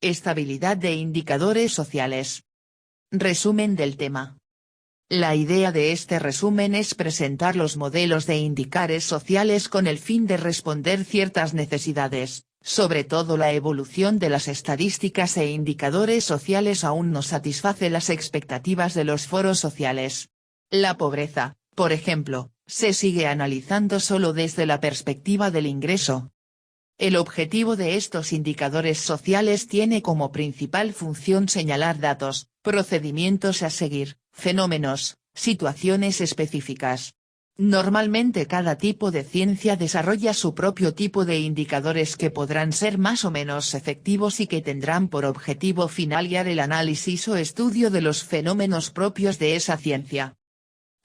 Estabilidad de indicadores sociales. Resumen del tema. La idea de este resumen es presentar los modelos de indicadores sociales con el fin de responder ciertas necesidades, sobre todo la evolución de las estadísticas e indicadores sociales aún no satisface las expectativas de los foros sociales. La pobreza, por ejemplo, se sigue analizando solo desde la perspectiva del ingreso. El objetivo de estos indicadores sociales tiene como principal función señalar datos, procedimientos a seguir, fenómenos, situaciones específicas. Normalmente cada tipo de ciencia desarrolla su propio tipo de indicadores que podrán ser más o menos efectivos y que tendrán por objetivo final guiar el análisis o estudio de los fenómenos propios de esa ciencia.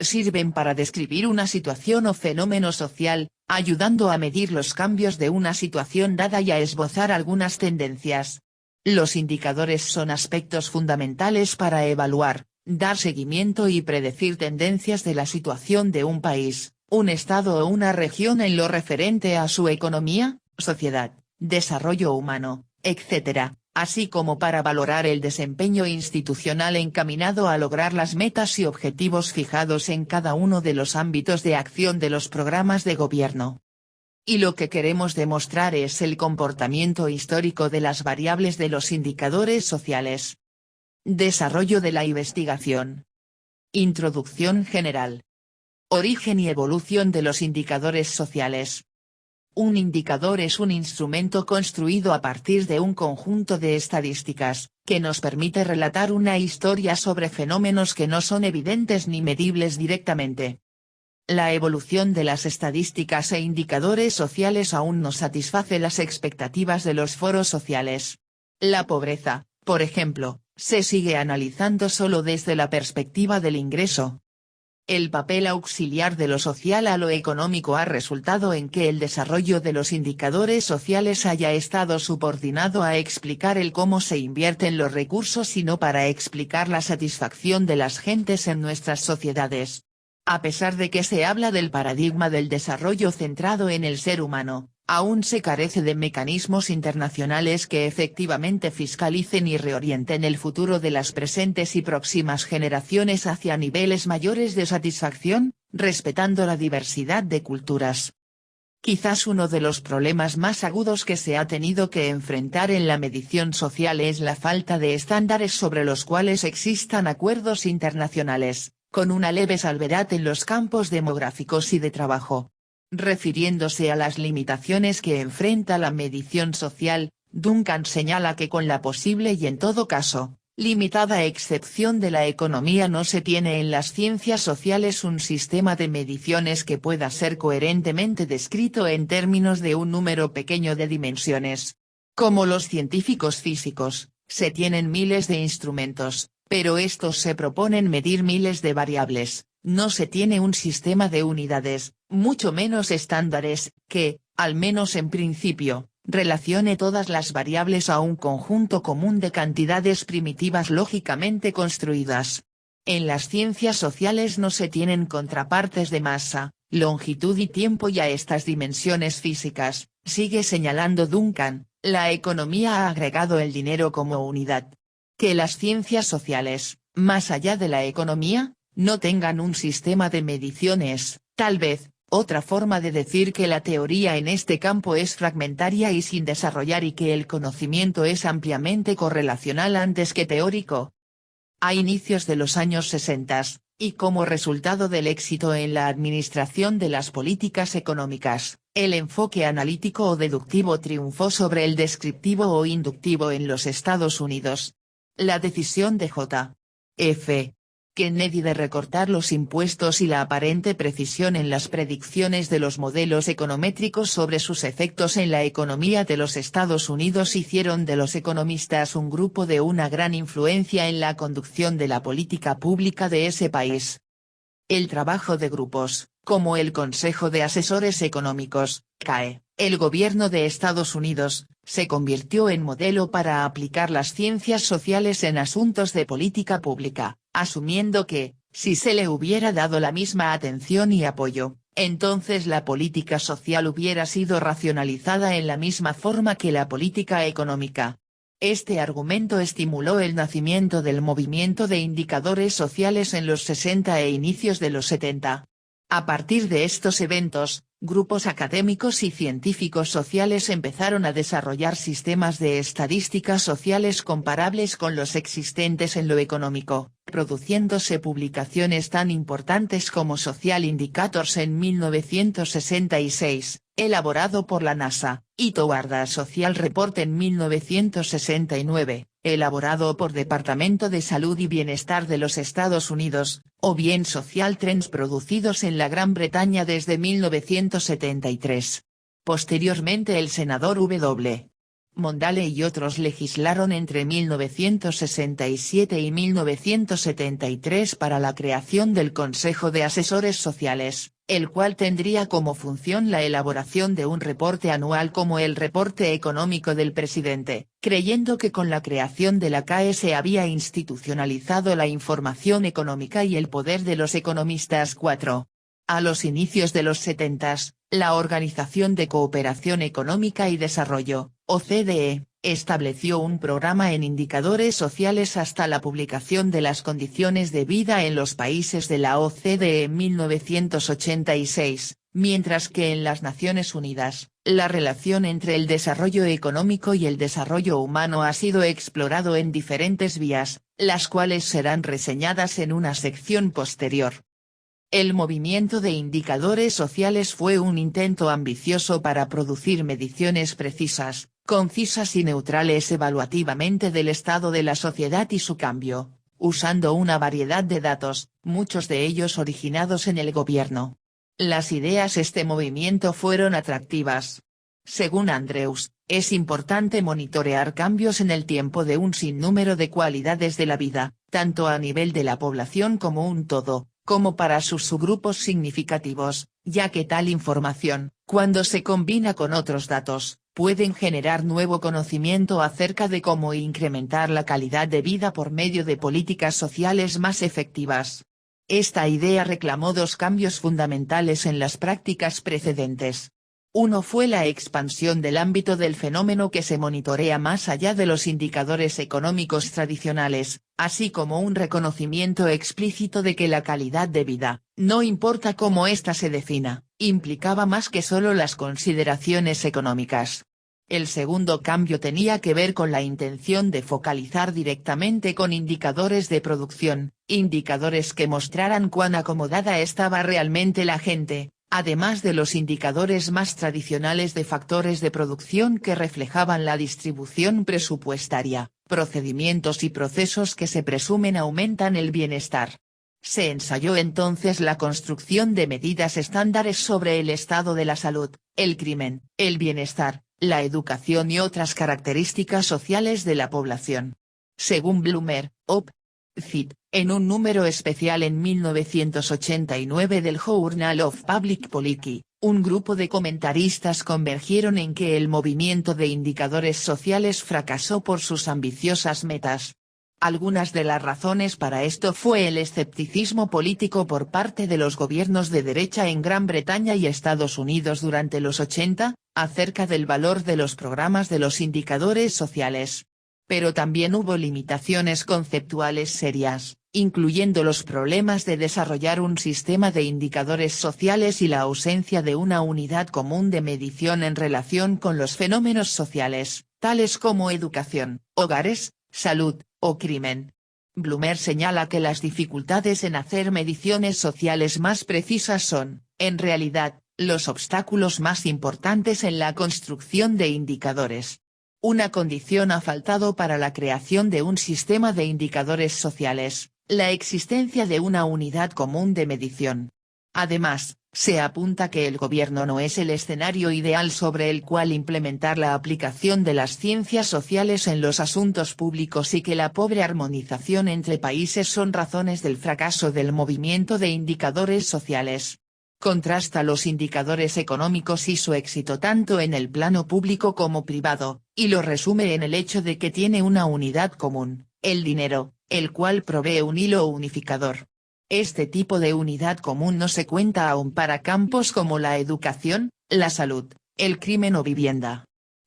Sirven para describir una situación o fenómeno social, ayudando a medir los cambios de una situación dada y a esbozar algunas tendencias. Los indicadores son aspectos fundamentales para evaluar, dar seguimiento y predecir tendencias de la situación de un país, un estado o una región en lo referente a su economía, sociedad, desarrollo humano, etc., así como para valorar el desempeño institucional encaminado a lograr las metas y objetivos fijados en cada uno de los ámbitos de acción de los programas de gobierno. Y lo que queremos demostrar es el comportamiento histórico de las variables de los indicadores sociales. Desarrollo de la investigación. Introducción general. Origen y evolución de los indicadores sociales. Un indicador es un instrumento construido a partir de un conjunto de estadísticas, que nos permite relatar una historia sobre fenómenos que no son evidentes ni medibles directamente. La evolución de las estadísticas e indicadores sociales aún no satisface las expectativas de los foros sociales. La pobreza, por ejemplo, se sigue analizando solo desde la perspectiva del ingreso. El papel auxiliar de lo social a lo económico ha resultado en que el desarrollo de los indicadores sociales haya estado subordinado a explicar el cómo se invierten los recursos y no para explicar la satisfacción de las gentes en nuestras sociedades. A pesar de que se habla del paradigma del desarrollo centrado en el ser humano, aún se carece de mecanismos internacionales que efectivamente fiscalicen y reorienten el futuro de las presentes y próximas generaciones hacia niveles mayores de satisfacción, respetando la diversidad de culturas. Quizás uno de los problemas más agudos que se ha tenido que enfrentar en la medición social es la falta de estándares sobre los cuales existan acuerdos internacionales, con una leve salvedad en los campos demográficos y de trabajo. Refiriéndose a las limitaciones que enfrenta la medición social, Duncan señala que con la posible y en todo caso, limitada excepción de la economía no se tiene en las ciencias sociales un sistema de mediciones que pueda ser coherentemente descrito en términos de un número pequeño de dimensiones. Como los científicos físicos, se tienen miles de instrumentos, pero estos se proponen medir miles de variables. No se tiene un sistema de unidades, mucho menos estándares, que, al menos en principio, relacione todas las variables a un conjunto común de cantidades primitivas lógicamente construidas. En las ciencias sociales no se tienen contrapartes de masa, longitud y tiempo y a estas dimensiones físicas, sigue señalando Duncan, la economía ha agregado el dinero como unidad. Que las ciencias sociales, más allá de la economía, no tengan un sistema de mediciones, tal vez, otra forma de decir que la teoría en este campo es fragmentaria y sin desarrollar y que el conocimiento es ampliamente correlacional antes que teórico. A inicios de los años 60, y como resultado del éxito en la administración de las políticas económicas, el enfoque analítico o deductivo triunfó sobre el descriptivo o inductivo en los Estados Unidos. La decisión de J.F. Kennedy de recortar los impuestos y la aparente precisión en las predicciones de los modelos econométricos sobre sus efectos en la economía de los Estados Unidos hicieron de los economistas un grupo de una gran influencia en la conducción de la política pública de ese país. El trabajo de grupos, como el Consejo de Asesores Económicos, CAE, el gobierno de Estados Unidos, se convirtió en modelo para aplicar las ciencias sociales en asuntos de política pública, asumiendo que, si se le hubiera dado la misma atención y apoyo, entonces la política social hubiera sido racionalizada en la misma forma que la política económica. Este argumento estimuló el nacimiento del movimiento de indicadores sociales en los 60 e inicios de los 70. A partir de estos eventos, grupos académicos y científicos sociales empezaron a desarrollar sistemas de estadísticas sociales comparables con los existentes en lo económico, produciéndose publicaciones tan importantes como Social Indicators en 1966, elaborado por la NASA, y Toward a Social Report en 1969, elaborado por Departamento de Salud y Bienestar de los Estados Unidos, o bien Social Trends producidos en la Gran Bretaña desde 1973. Posteriormente el senador W. Mondale y otros legislaron entre 1967 y 1973 para la creación del Consejo de Asesores Sociales, el cual tendría como función la elaboración de un reporte anual como el reporte económico del presidente, creyendo que con la creación de la CAE se había institucionalizado la información económica y el poder de los economistas. 4. A los inicios de los 70, la Organización de Cooperación Económica y Desarrollo, OCDE, estableció un programa en indicadores sociales hasta la publicación de las condiciones de vida en los países de la OCDE en 1986, mientras que en las Naciones Unidas, la relación entre el desarrollo económico y el desarrollo humano ha sido explorado en diferentes vías, las cuales serán reseñadas en una sección posterior. El movimiento de indicadores sociales fue un intento ambicioso para producir mediciones precisas, concisas y neutrales evaluativamente del estado de la sociedad y su cambio, usando una variedad de datos, muchos de ellos originados en el gobierno. Las ideas de este movimiento fueron atractivas. Según Andrews, es importante monitorear cambios en el tiempo de un sinnúmero de cualidades de la vida, tanto a nivel de la población como un todo, como para sus subgrupos significativos, ya que tal información, cuando se combina con otros datos, pueden generar nuevo conocimiento acerca de cómo incrementar la calidad de vida por medio de políticas sociales más efectivas. Esta idea reclamó dos cambios fundamentales en las prácticas precedentes. Uno fue la expansión del ámbito del fenómeno que se monitorea más allá de los indicadores económicos tradicionales, así como un reconocimiento explícito de que la calidad de vida, no importa cómo ésta se defina, implicaba más que solo las consideraciones económicas. El segundo cambio tenía que ver con la intención de focalizar directamente con indicadores de producción, indicadores que mostraran cuán acomodada estaba realmente la gente, además de los indicadores más tradicionales de factores de producción que reflejaban la distribución presupuestaria, procedimientos y procesos que se presumen aumentan el bienestar. Se ensayó entonces la construcción de medidas estándares sobre el estado de la salud, el crimen, el bienestar, la educación y otras características sociales de la población. Según Bloomer, Op. Cit., en un número especial en 1989 del Journal of Public Policy, un grupo de comentaristas convergieron en que el movimiento de indicadores sociales fracasó por sus ambiciosas metas. Algunas de las razones para esto fue el escepticismo político por parte de los gobiernos de derecha en Gran Bretaña y Estados Unidos durante los 80, acerca del valor de los programas de los indicadores sociales. Pero también hubo limitaciones conceptuales serias, incluyendo los problemas de desarrollar un sistema de indicadores sociales y la ausencia de una unidad común de medición en relación con los fenómenos sociales, tales como educación, hogares, salud, o crimen. Bloomer señala que las dificultades en hacer mediciones sociales más precisas son, en realidad, los obstáculos más importantes en la construcción de indicadores. Una condición ha faltado para la creación de un sistema de indicadores sociales, la existencia de una unidad común de medición. Además, se apunta que el gobierno no es el escenario ideal sobre el cual implementar la aplicación de las ciencias sociales en los asuntos públicos y que la pobre armonización entre países son razones del fracaso del movimiento de indicadores sociales. Contrasta los indicadores económicos y su éxito tanto en el plano público como privado, y lo resume en el hecho de que tiene una unidad común, el dinero, el cual provee un hilo unificador. Este tipo de unidad común no se cuenta aún para campos como la educación, la salud, el crimen o vivienda.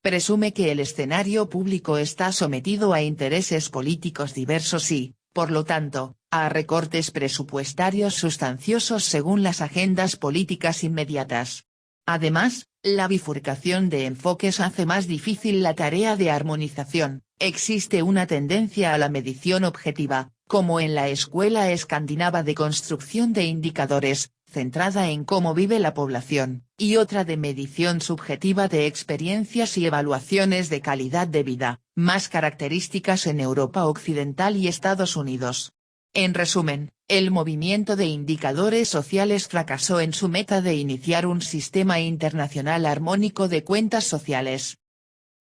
presume que el escenario público está sometido a intereses políticos diversos y, por lo tanto, a recortes presupuestarios sustanciosos según las agendas políticas inmediatas. Además, la bifurcación de enfoques hace más difícil la tarea de armonización. Existe una tendencia a la medición objetiva, como en la Escuela Escandinava de Construcción de Indicadores, centrada en cómo vive la población, y otra de medición subjetiva de experiencias y evaluaciones de calidad de vida, más características en Europa Occidental y Estados Unidos. En resumen, el movimiento de indicadores sociales fracasó en su meta de iniciar un sistema internacional armónico de cuentas sociales.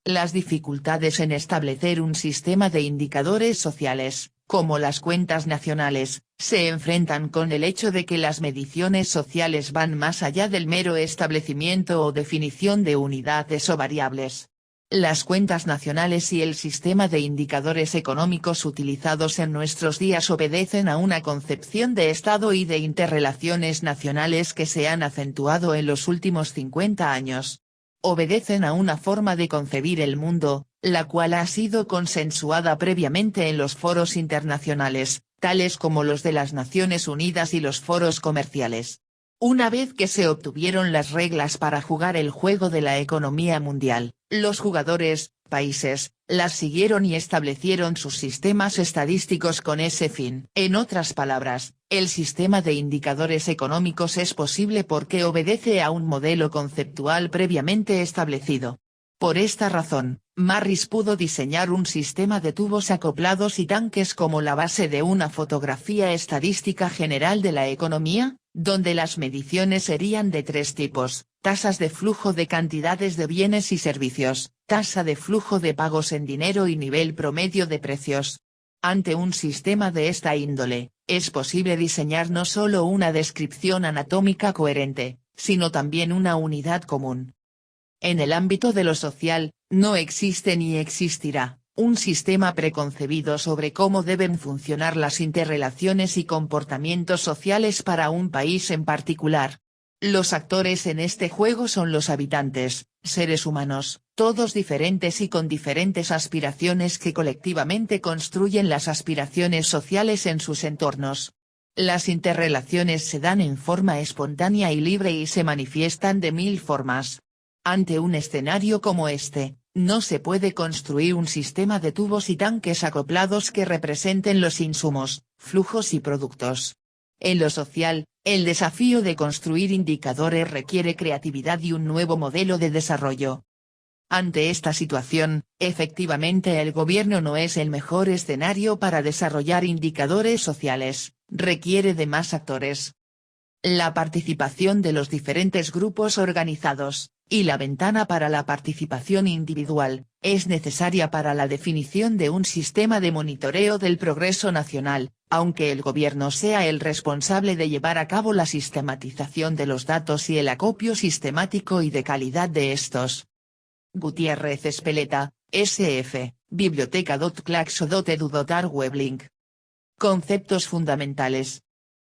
Las dificultades en establecer un sistema de indicadores sociales, como las cuentas nacionales, se enfrentan con el hecho de que las mediciones sociales van más allá del mero establecimiento o definición de unidades o variables. Las cuentas nacionales y el sistema de indicadores económicos utilizados en nuestros días obedecen a una concepción de Estado y de interrelaciones nacionales que se han acentuado en los últimos 50 años. Obedecen a una forma de concebir el mundo, la cual ha sido consensuada previamente en los foros internacionales, tales como los de las Naciones Unidas y los foros comerciales. Una vez que se obtuvieron las reglas para jugar el juego de la economía mundial, los jugadores, países, las siguieron y establecieron sus sistemas estadísticos con ese fin. En otras palabras, el sistema de indicadores económicos es posible porque obedece a un modelo conceptual previamente establecido. Por esta razón, Marris pudo diseñar un sistema de tubos acoplados y tanques como la base de una fotografía estadística general de la economía, donde las mediciones serían de tres tipos: tasas de flujo de cantidades de bienes y servicios, tasa de flujo de pagos en dinero y nivel promedio de precios. Ante un sistema de esta índole, es posible diseñar no solo una descripción anatómica coherente, sino también una unidad común. En el ámbito de lo social, no existe ni existirá un sistema preconcebido sobre cómo deben funcionar las interrelaciones y comportamientos sociales para un país en particular. Los actores en este juego son los habitantes, seres humanos, todos diferentes y con diferentes aspiraciones que colectivamente construyen las aspiraciones sociales en sus entornos. Las interrelaciones se dan en forma espontánea y libre y se manifiestan de mil formas. Ante un escenario como este, no se puede construir un sistema de tubos y tanques acoplados que representen los insumos, flujos y productos. En lo social, el desafío de construir indicadores requiere creatividad y un nuevo modelo de desarrollo. Ante esta situación, efectivamente el gobierno no es el mejor escenario para desarrollar indicadores sociales, requiere de más actores. La participación de los diferentes grupos organizados, y la ventana para la participación individual, es necesaria para la definición de un sistema de monitoreo del progreso nacional, aunque el gobierno sea el responsable de llevar a cabo la sistematización de los datos y el acopio sistemático y de calidad de estos. Gutiérrez Espeleta, SF, biblioteca.claxo.edu.ar/weblink. Conceptos fundamentales.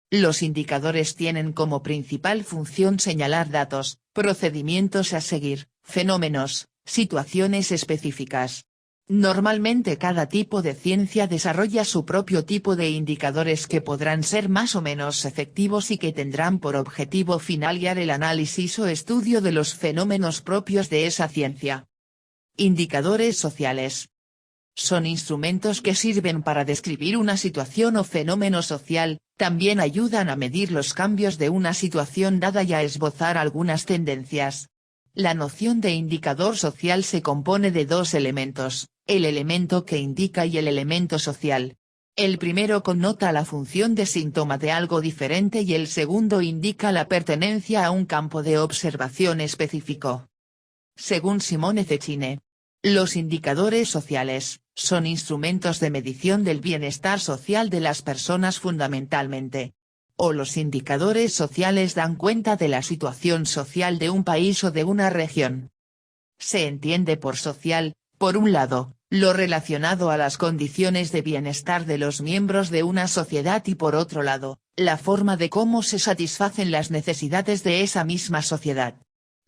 Los indicadores tienen como principal función señalar datos, procedimientos a seguir, fenómenos, situaciones específicas. Normalmente cada tipo de ciencia desarrolla su propio tipo de indicadores que podrán ser más o menos efectivos y que tendrán por objetivo final guiar el análisis o estudio de los fenómenos propios de esa ciencia. Indicadores sociales. Son instrumentos que sirven para describir una situación o fenómeno social, también ayudan a medir los cambios de una situación dada y a esbozar algunas tendencias. La noción de indicador social se compone de dos elementos, el elemento que indica y el elemento social. El primero connota la función de síntoma de algo diferente y el segundo indica la pertenencia a un campo de observación específico. Según Simone Cecchine, los indicadores sociales son instrumentos de medición del bienestar social de las personas fundamentalmente. O los indicadores sociales dan cuenta de la situación social de un país o de una región. Se entiende por social, por un lado, lo relacionado a las condiciones de bienestar de los miembros de una sociedad y por otro lado, la forma de cómo se satisfacen las necesidades de esa misma sociedad.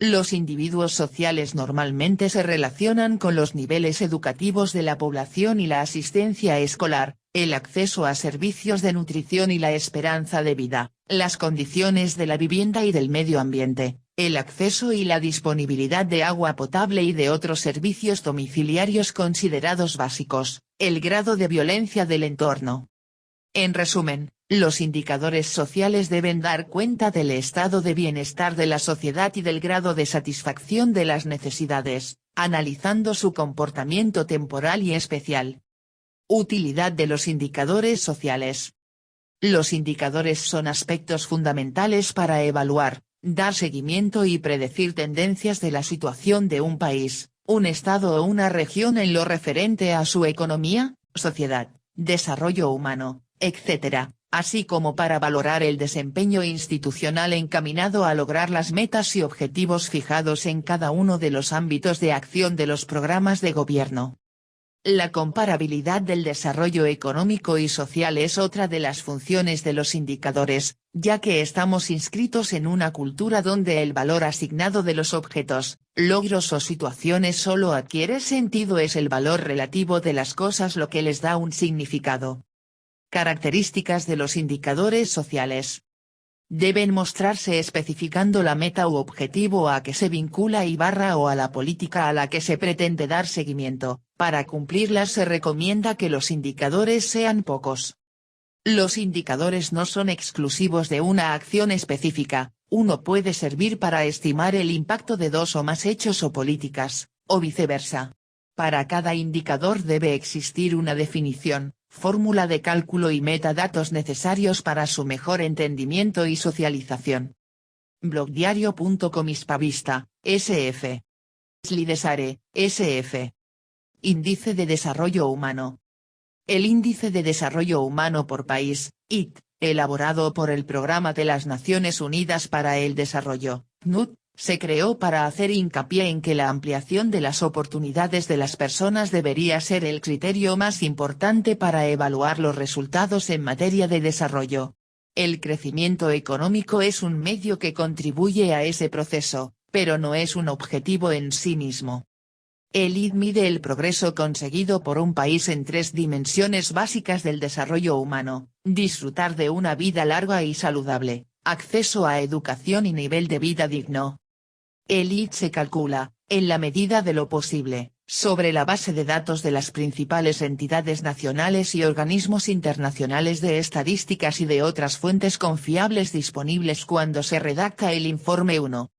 Los individuos sociales normalmente se relacionan con los niveles educativos de la población y la asistencia escolar, el acceso a servicios de nutrición y la esperanza de vida, las condiciones de la vivienda y del medio ambiente, el acceso y la disponibilidad de agua potable y de otros servicios domiciliarios considerados básicos, el grado de violencia del entorno. En resumen, los indicadores sociales deben dar cuenta del estado de bienestar de la sociedad y del grado de satisfacción de las necesidades, analizando su comportamiento temporal y especial. Utilidad de los indicadores sociales. Los indicadores son aspectos fundamentales para evaluar, dar seguimiento y predecir tendencias de la situación de un país, un estado o una región en lo referente a su economía, sociedad, desarrollo humano, etc., así como para valorar el desempeño institucional encaminado a lograr las metas y objetivos fijados en cada uno de los ámbitos de acción de los programas de gobierno. La comparabilidad del desarrollo económico y social es otra de las funciones de los indicadores, ya que estamos inscritos en una cultura donde el valor asignado de los objetos, logros o situaciones solo adquiere sentido es el valor relativo de las cosas lo que les da un significado. Características de los indicadores sociales. Deben mostrarse especificando la meta u objetivo a que se vincula o a la política a la que se pretende dar seguimiento. Para cumplirlas se recomienda que los indicadores sean pocos. Los indicadores no son exclusivos de una acción específica, uno puede servir para estimar el impacto de dos o más hechos o políticas, o viceversa. Para cada indicador debe existir una definición, fórmula de cálculo y metadatos necesarios para su mejor entendimiento y socialización. Blogdiario.com Hispavista, SF. Slidesare, SF. Índice de Desarrollo Humano. El Índice de Desarrollo Humano por País, IT, elaborado por el Programa de las Naciones Unidas para el Desarrollo, PNUD, se creó para hacer hincapié en que la ampliación de las oportunidades de las personas debería ser el criterio más importante para evaluar los resultados en materia de desarrollo. El crecimiento económico es un medio que contribuye a ese proceso, pero no es un objetivo en sí mismo. El ID mide el progreso conseguido por un país en tres dimensiones básicas del desarrollo humano: disfrutar de una vida larga y saludable, acceso a educación y nivel de vida digno. El ID se calcula, en la medida de lo posible, sobre la base de datos de las principales entidades nacionales y organismos internacionales de estadísticas y de otras fuentes confiables disponibles cuando se redacta el informe 1.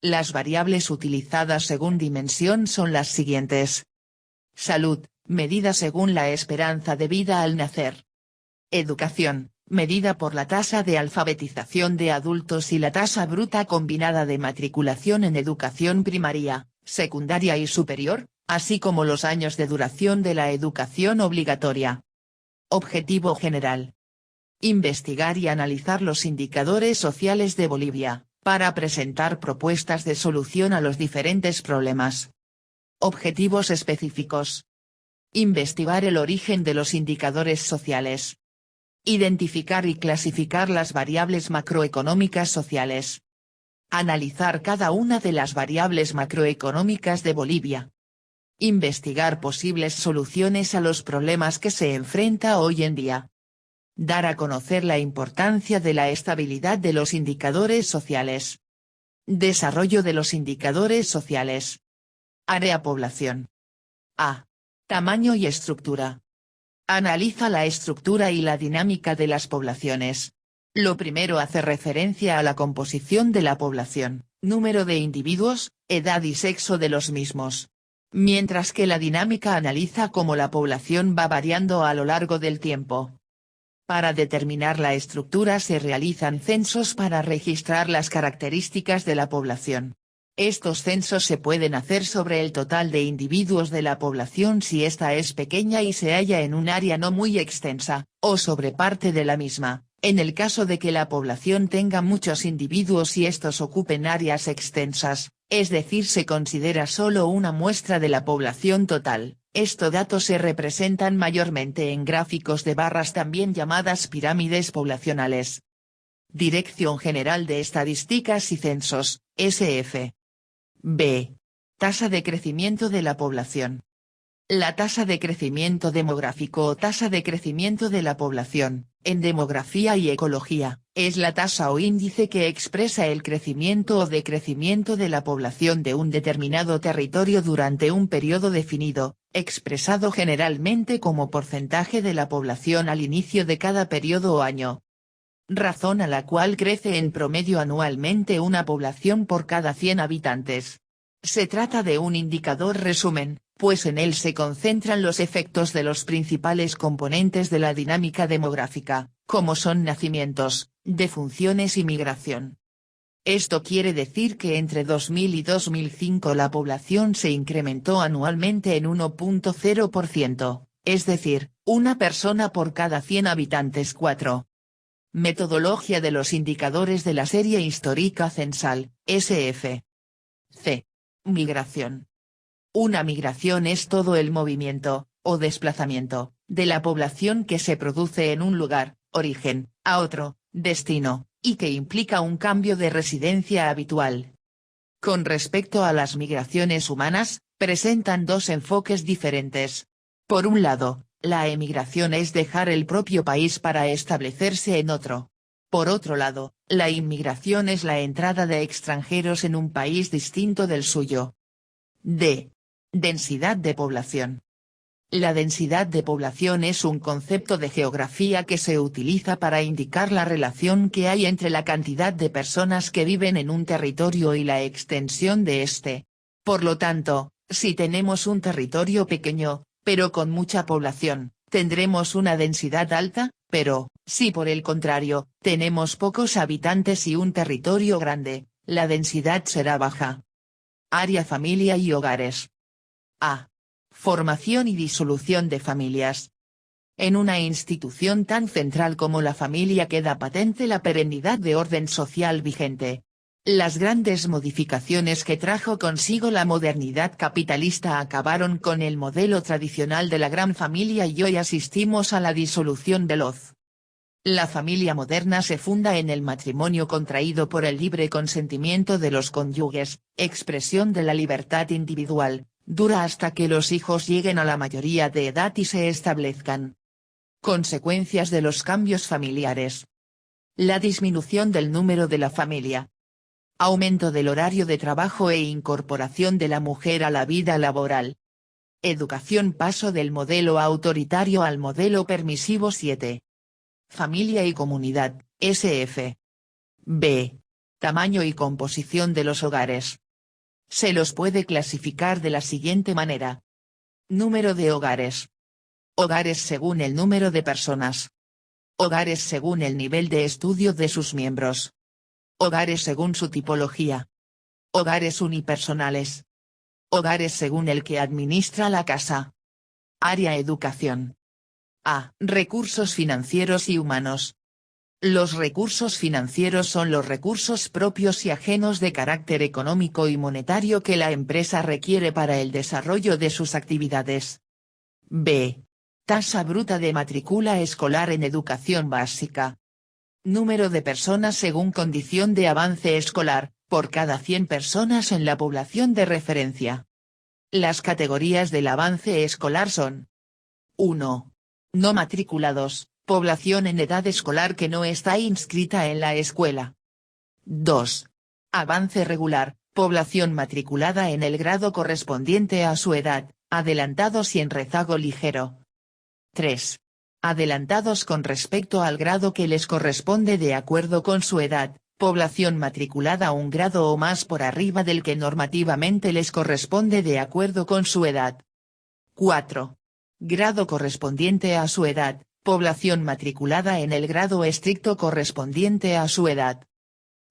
Las variables utilizadas según dimensión son las siguientes. Salud, medida según la esperanza de vida al nacer. Educación, medida por la tasa de alfabetización de adultos y la tasa bruta combinada de matriculación en educación primaria, secundaria y superior, así como los años de duración de la educación obligatoria. Objetivo general. Investigar y analizar los indicadores sociales de Bolivia, para presentar propuestas de solución a los diferentes problemas. Objetivos específicos. Investigar el origen de los indicadores sociales. Identificar y clasificar las variables macroeconómicas sociales. Analizar cada una de las variables macroeconómicas de Bolivia. Investigar posibles soluciones a los problemas que se enfrenta hoy en día. Dar a conocer la importancia de la estabilidad de los indicadores sociales. Desarrollo de los indicadores sociales. Área población. A. Tamaño y estructura. Analiza la estructura y la dinámica de las poblaciones. Lo primero hace referencia a la composición de la población, número de individuos, edad y sexo de los mismos. Mientras que la dinámica analiza cómo la población va variando a lo largo del tiempo. Para determinar la estructura se realizan censos para registrar las características de la población. Estos censos se pueden hacer sobre el total de individuos de la población si ésta es pequeña y se halla en un área no muy extensa, o sobre parte de la misma, en el caso de que la población tenga muchos individuos y estos ocupen áreas extensas, es decir se considera solo una muestra de la población total. Estos datos se representan mayormente en gráficos de barras también llamadas pirámides poblacionales. Dirección General de Estadísticas y Censos, SF. B. Tasa de crecimiento de la población. La tasa de crecimiento demográfico o tasa de crecimiento de la población, en demografía y ecología, es la tasa o índice que expresa el crecimiento o decrecimiento de la población de un determinado territorio durante un periodo definido, expresado generalmente como porcentaje de la población al inicio de cada periodo o año. Razón a la cual crece en promedio anualmente una población por cada 100 habitantes. Se trata de un indicador resumen, pues en él se concentran los efectos de los principales componentes de la dinámica demográfica, como son nacimientos, defunciones y migración. Esto quiere decir que entre 2000 y 2005 la población se incrementó anualmente en 1.0%, es decir, una persona por cada 100 habitantes. 4. Metodología de los indicadores de la serie histórica censal, SF. C. Migración. Una migración es todo el movimiento, o desplazamiento, de la población que se produce en un lugar, origen, a otro, destino, y que implica un cambio de residencia habitual. Con respecto a las migraciones humanas, presentan dos enfoques diferentes. Por un lado, la emigración es dejar el propio país para establecerse en otro. Por otro lado, la inmigración es la entrada de extranjeros en un país distinto del suyo. D. Densidad de población. La densidad de población es un concepto de geografía que se utiliza para indicar la relación que hay entre la cantidad de personas que viven en un territorio y la extensión de éste. Por lo tanto, si tenemos un territorio pequeño, pero con mucha población, tendremos una densidad alta, pero, si por el contrario, tenemos pocos habitantes y un territorio grande, la densidad será baja. Área familia y hogares. A. Formación y disolución de familias. En una institución tan central como la familia queda patente la perennidad de orden social vigente. Las grandes modificaciones que trajo consigo la modernidad capitalista acabaron con el modelo tradicional de la gran familia y hoy asistimos a la disolución veloz. La familia moderna se funda en el matrimonio contraído por el libre consentimiento de los cónyuges, expresión de la libertad individual, dura hasta que los hijos lleguen a la mayoría de edad y se establezcan. Consecuencias de los cambios familiares. La disminución del número de la familia. Aumento del horario de trabajo e incorporación de la mujer a la vida laboral. Educación. Paso del modelo autoritario al modelo permisivo. 7. Familia y comunidad, SF. B. Tamaño y composición de los hogares. Se los puede clasificar de la siguiente manera. Número de hogares. Hogares según el número de personas. Hogares según el nivel de estudio de sus miembros. Hogares según su tipología. Hogares unipersonales. Hogares según el que administra la casa. Área educación. A. Recursos financieros y humanos. Los recursos financieros son los recursos propios y ajenos de carácter económico y monetario que la empresa requiere para el desarrollo de sus actividades. B. Tasa bruta de matrícula escolar en educación básica. Número de personas según condición de avance escolar, por cada 100 personas en la población de referencia. Las categorías del avance escolar son: 1. No matriculados, población en edad escolar que no está inscrita en la escuela. 2. Avance regular, población matriculada en el grado correspondiente a su edad, adelantados y en rezago ligero. 3. Adelantados con respecto al grado que les corresponde de acuerdo con su edad, población matriculada un grado o más por arriba del que normativamente les corresponde de acuerdo con su edad. 4. Grado correspondiente a su edad, población matriculada en el grado estricto correspondiente a su edad.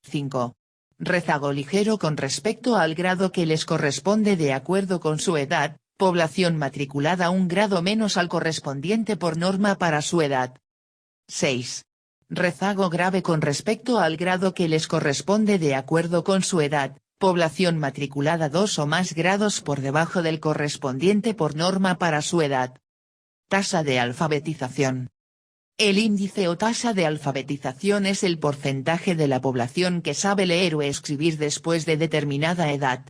5. Rezago ligero con respecto al grado que les corresponde de acuerdo con su edad, población matriculada un grado menos al correspondiente por norma para su edad. 6. Rezago grave con respecto al grado que les corresponde de acuerdo con su edad, población matriculada 2 o más grados por debajo del correspondiente por norma para su edad. Tasa de alfabetización. El índice o tasa de alfabetización es el porcentaje de la población que sabe leer o escribir después de determinada edad.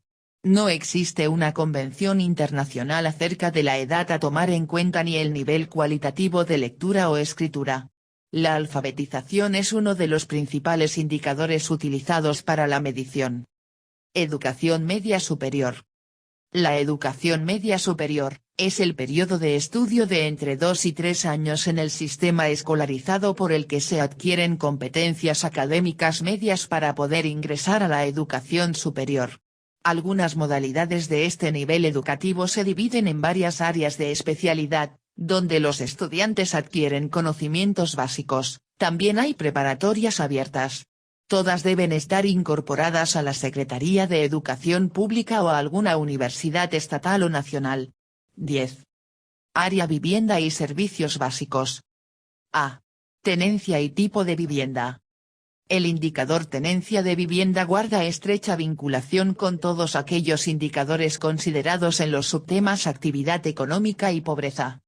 No existe una convención internacional acerca de la edad a tomar en cuenta ni el nivel cualitativo de lectura o escritura. La alfabetización es uno de los principales indicadores utilizados para la medición. Educación media superior. La educación media superior, es el periodo de estudio de entre 2 y 3 años en el sistema escolarizado por el que se adquieren competencias académicas medias para poder ingresar a la educación superior. Algunas modalidades de este nivel educativo se dividen en varias áreas de especialidad, donde los estudiantes adquieren conocimientos básicos. También hay preparatorias abiertas. Todas deben estar incorporadas a la Secretaría de Educación Pública o a alguna universidad estatal o nacional. 10. Área vivienda y servicios básicos. A. Tenencia y tipo de vivienda. El indicador tenencia de vivienda guarda estrecha vinculación con todos aquellos indicadores considerados en los subtemas actividad económica y pobreza.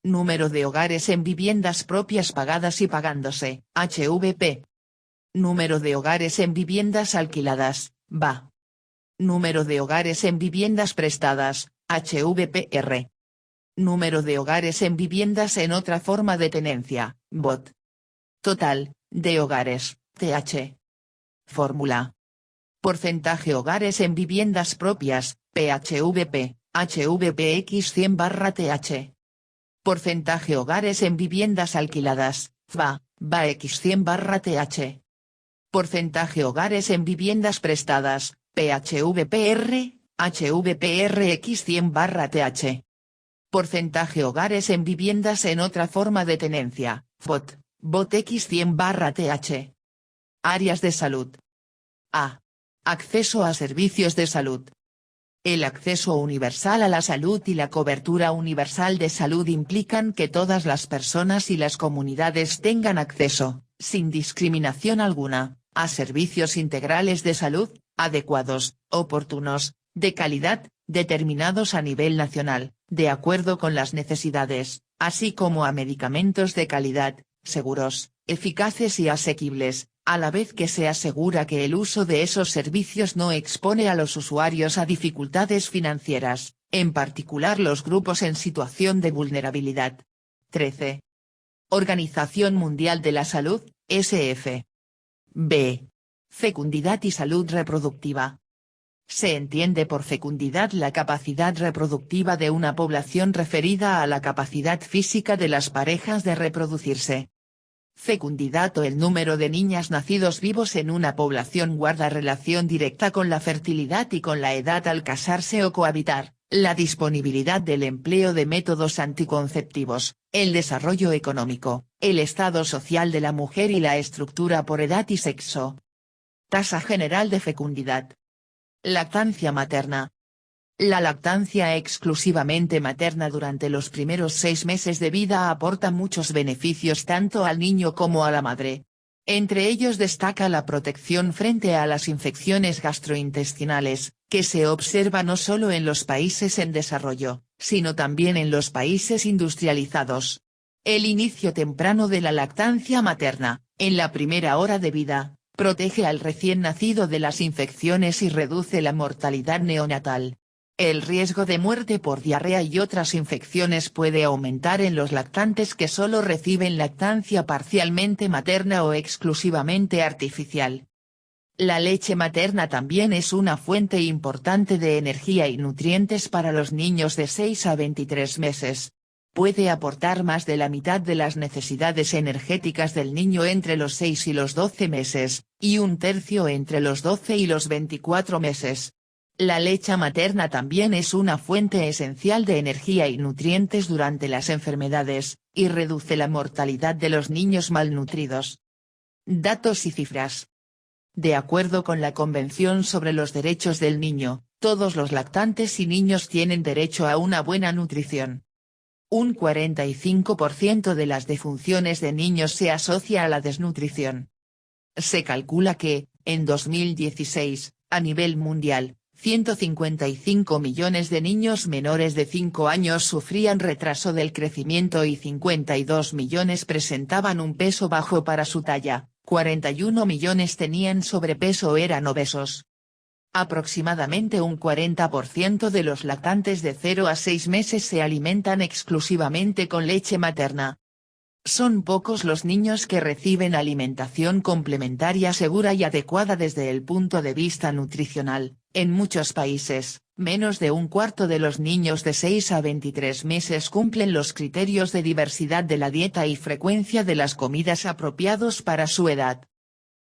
Número de hogares en viviendas propias pagadas y pagándose, HVP. Número de hogares en viviendas alquiladas, VA. Número de hogares en viviendas prestadas, HVPR. Número de hogares en viviendas en otra forma de tenencia, BOT. Total, de hogares, TH. Fórmula. Porcentaje hogares en viviendas propias, PHVP, HVPX 100/TH. Porcentaje hogares en viviendas alquiladas, VA, VAX 100/TH. Porcentaje hogares en viviendas prestadas, PHVPR, HVPRX 100/TH. Porcentaje hogares en viviendas en otra forma de tenencia, BOT, BOTX 100/TH. Áreas de salud. A. Acceso a servicios de salud. El acceso universal a la salud y la cobertura universal de salud implican que todas las personas y las comunidades tengan acceso, sin discriminación alguna, a servicios integrales de salud, adecuados, oportunos, de calidad, determinados a nivel nacional, de acuerdo con las necesidades, así como a medicamentos de calidad, seguros, eficaces y asequibles, a la vez que se asegura que el uso de esos servicios no expone a los usuarios a dificultades financieras, en particular los grupos en situación de vulnerabilidad. 13. Organización Mundial de la Salud, SF. B. Fecundidad y salud reproductiva. Se entiende por fecundidad la capacidad reproductiva de una población referida a la capacidad física de las parejas de reproducirse. Fecundidad o el número de niñas nacidos vivos en una población guarda relación directa con la fertilidad y con la edad al casarse o cohabitar, la disponibilidad del empleo de métodos anticonceptivos, el desarrollo económico, el estado social de la mujer y la estructura por edad y sexo. Tasa general de fecundidad. Lactancia materna. La lactancia exclusivamente materna durante los primeros 6 meses de vida aporta muchos beneficios tanto al niño como a la madre. Entre ellos destaca la protección frente a las infecciones gastrointestinales, que se observa no solo en los países en desarrollo, sino también en los países industrializados. El inicio temprano de la lactancia materna, en la primera hora de vida, protege al recién nacido de las infecciones y reduce la mortalidad neonatal. El riesgo de muerte por diarrea y otras infecciones puede aumentar en los lactantes que solo reciben lactancia parcialmente materna o exclusivamente artificial. La leche materna también es una fuente importante de energía y nutrientes para los niños de 6 a 23 meses. Puede aportar más de la mitad de las necesidades energéticas del niño entre los 6 y los 12 meses, y un tercio entre los 12 y los 24 meses. La leche materna también es una fuente esencial de energía y nutrientes durante las enfermedades, y reduce la mortalidad de los niños malnutridos. Datos y cifras. De acuerdo con la Convención sobre los Derechos del Niño, todos los lactantes y niños tienen derecho a una buena nutrición. Un 45% de las defunciones de niños se asocia a la desnutrición. Se calcula que, en 2016, a nivel mundial, 155 millones de niños menores de 5 años sufrían retraso del crecimiento y 52 millones presentaban un peso bajo para su talla, 41 millones tenían sobrepeso o eran obesos. Aproximadamente un 40% de los lactantes de 0 a 6 meses se alimentan exclusivamente con leche materna. Son pocos los niños que reciben alimentación complementaria segura y adecuada desde el punto de vista nutricional. En muchos países, menos de un cuarto de los niños de 6 a 23 meses cumplen los criterios de diversidad de la dieta y frecuencia de las comidas apropiados para su edad.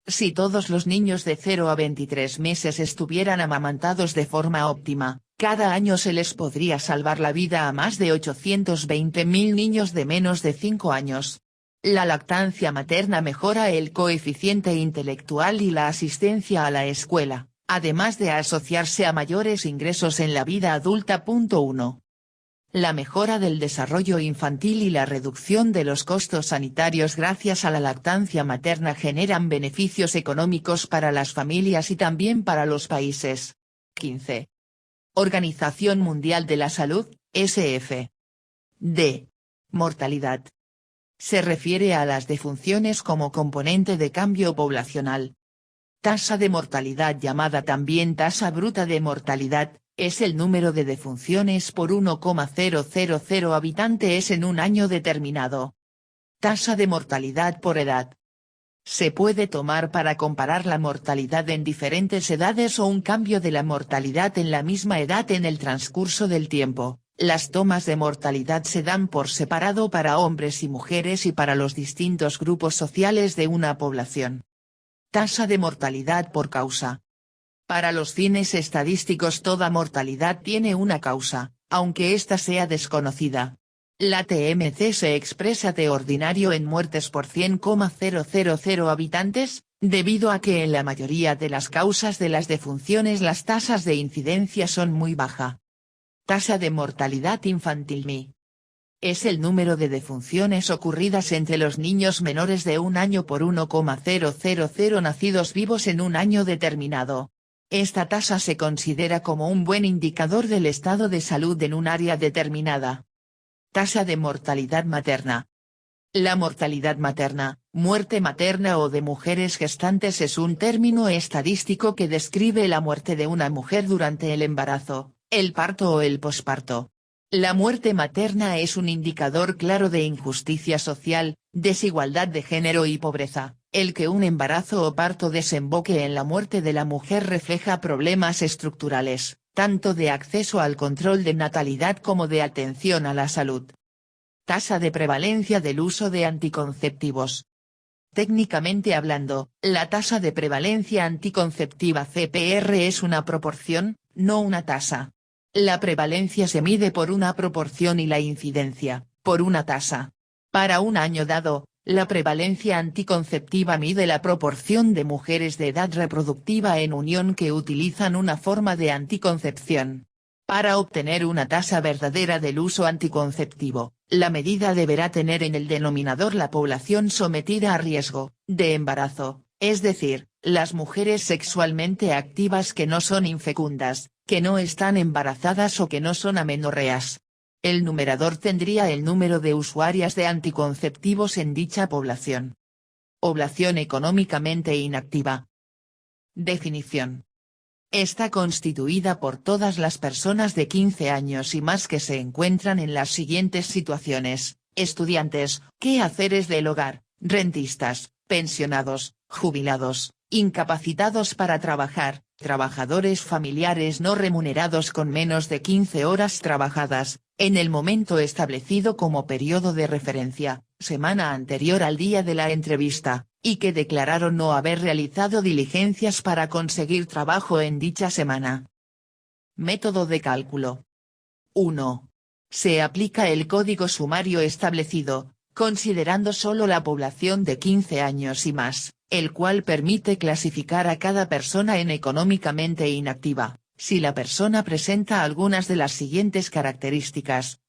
Si todos los niños de 0 a 23 meses estuvieran amamantados de forma óptima, cada año se les podría salvar la vida a más de 820.000 niños de menos de 5 años. La lactancia materna mejora el coeficiente intelectual y la asistencia a la escuela, además de asociarse a mayores ingresos en la vida adulta. 1. La mejora del desarrollo infantil y la reducción de los costos sanitarios gracias a la lactancia materna generan beneficios económicos para las familias y también para los países. 15. Organización Mundial de la Salud, SF. D. Mortalidad. Se refiere a las defunciones como componente de cambio poblacional. Tasa de mortalidad llamada también tasa bruta de mortalidad, es el número de defunciones por 1,000 habitantes en un año determinado. Tasa de mortalidad por edad. Se puede tomar para comparar la mortalidad en diferentes edades o un cambio de la mortalidad en la misma edad en el transcurso del tiempo. Las tomas de mortalidad se dan por separado para hombres y mujeres y para los distintos grupos sociales de una población. Tasa de mortalidad por causa. Para los fines estadísticos toda mortalidad tiene una causa, aunque ésta sea desconocida. La TMC se expresa de ordinario en muertes por 100,000 habitantes, debido a que en la mayoría de las causas de las defunciones las tasas de incidencia son muy baja. Tasa de mortalidad infantil MI. Es el número de defunciones ocurridas entre los niños menores de un año por 1,000 nacidos vivos en un año determinado. Esta tasa se considera como un buen indicador del estado de salud en un área determinada. Tasa de mortalidad materna. La mortalidad materna, muerte materna o de mujeres gestantes es un término estadístico que describe la muerte de una mujer durante el embarazo, el parto o el posparto. La muerte materna es un indicador claro de injusticia social, desigualdad de género y pobreza. El que un embarazo o parto desemboque en la muerte de la mujer refleja problemas estructurales, tanto de acceso al control de natalidad como de atención a la salud. Tasa de prevalencia del uso de anticonceptivos. Técnicamente hablando, la tasa de prevalencia anticonceptiva CPR es una proporción, no una tasa. La prevalencia se mide por una proporción y la incidencia, por una tasa. Para un año dado, la prevalencia anticonceptiva mide la proporción de mujeres de edad reproductiva en unión que utilizan una forma de anticoncepción. Para obtener una tasa verdadera del uso anticonceptivo, la medida deberá tener en el denominador la población sometida a riesgo de embarazo, es decir, las mujeres sexualmente activas que no son infecundas, que no están embarazadas o que no son amenorreas. El numerador tendría el número de usuarias de anticonceptivos en dicha población. Población económicamente inactiva. Definición. Está constituida por todas las personas de 15 años y más que se encuentran en las siguientes situaciones: estudiantes, quehaceres del hogar, rentistas, pensionados, jubilados, incapacitados para trabajar, trabajadores familiares no remunerados con menos de 15 horas trabajadas, en el momento establecido como periodo de referencia, semana anterior al día de la entrevista, y que declararon no haber realizado diligencias para conseguir trabajo en dicha semana. Método de cálculo. 1. Se aplica el código sumario establecido, considerando solo la población de 15 años y más, el cual permite clasificar a cada persona en económicamente inactiva, si la persona presenta algunas de las siguientes características: